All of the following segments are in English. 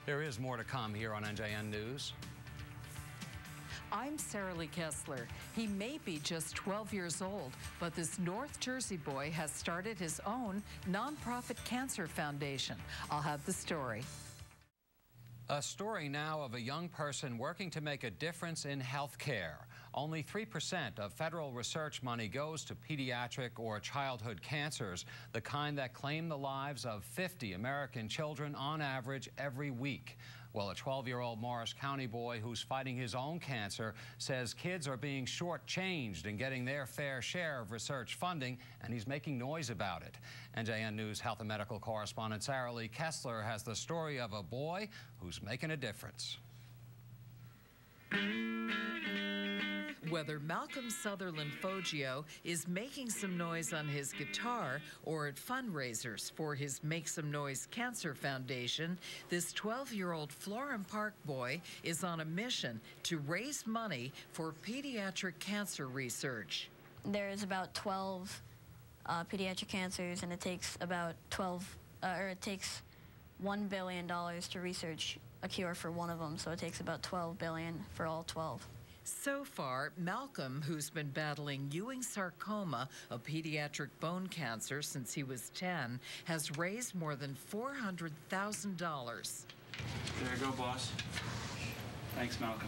There is more to come here on NJN News. I'm Sara Lee Kessler. He may be just 12 years old, but this North Jersey boy has started his own nonprofit cancer foundation. I'll have the story. A story now of a young person working to make a difference in health care. Only 3% of federal research money goes to pediatric or childhood cancers, the kind that claim the lives of 50 American children on average every week. Well, a 12-year-old Morris County boy who's fighting his own cancer says kids are being shortchanged in getting their fair share of research funding, and he's making noise about it. NJN News health and medical correspondent Sara Lee Kessler has the story of a boy who's making a difference. Whether Malcolm Sutherland Foggio is making some noise on his guitar or at fundraisers for his Make Some Noise Cancer Foundation, this 12-year-old Florham Park boy is on a mission to raise money for pediatric cancer research. There's about 12 pediatric cancers, and it takes about $1 billion to research a cure for one of them, so it takes about $12 billion for all 12. So far, Malcolm, who's been battling Ewing sarcoma, a pediatric bone cancer, since he was 10, has raised more than $400,000. There you go, boss. Thanks, Malcolm.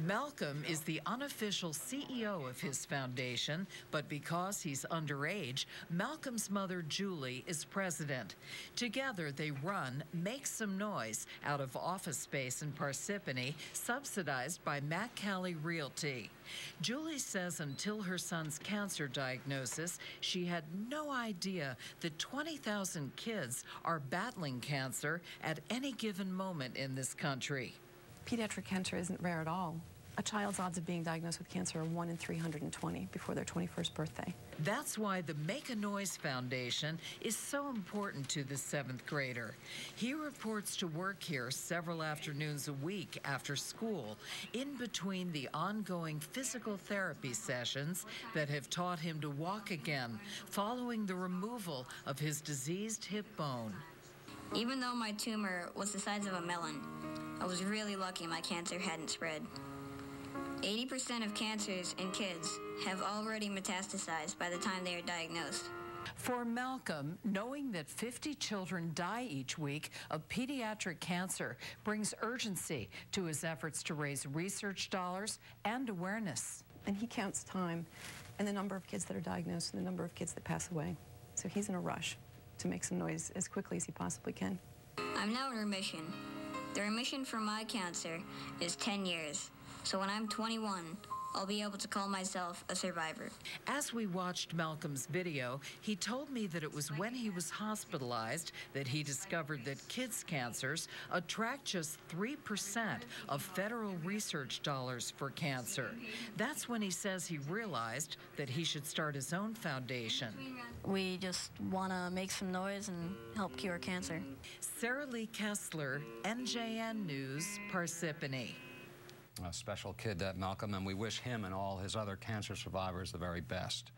Malcolm is the unofficial CEO of his foundation, but because he's underage, Malcolm's mother, Julie, is president. Together, they run Make Some Noise out of office space in Parsippany, subsidized by Matt Calley Realty. Julie says until her son's cancer diagnosis, she had no idea that 20,000 kids are battling cancer at any given moment in this country. Pediatric cancer isn't rare at all. A child's odds of being diagnosed with cancer are 1 in 320 before their 21st birthday. That's why the Make a Noise Foundation is so important to the 7th grader. He reports to work here several afternoons a week after school, in between the ongoing physical therapy sessions that have taught him to walk again, following the removal of his diseased hip bone. Even though my tumor was the size of a melon, I was really lucky my cancer hadn't spread. 80% of cancers in kids have already metastasized by the time they are diagnosed. For Malcolm, knowing that 50 children die each week of pediatric cancer brings urgency to his efforts to raise research dollars and awareness. And he counts time and the number of kids that are diagnosed and the number of kids that pass away. So he's in a rush to make some noise as quickly as he possibly can. I'm now in remission. The remission for my cancer is 10 years. So when I'm 21, I'll be able to call myself a survivor. As we watched Malcolm's video, he told me that it was when he was hospitalized that he discovered that kids' cancers attract just 3% of federal research dollars for cancer. That's when he says he realized that he should start his own foundation. We just want to make some noise and help cure cancer. Sara Lee Kessler, NJN News, Parsippany. A special kid, that Malcolm, and we wish him and all his other cancer survivors the very best.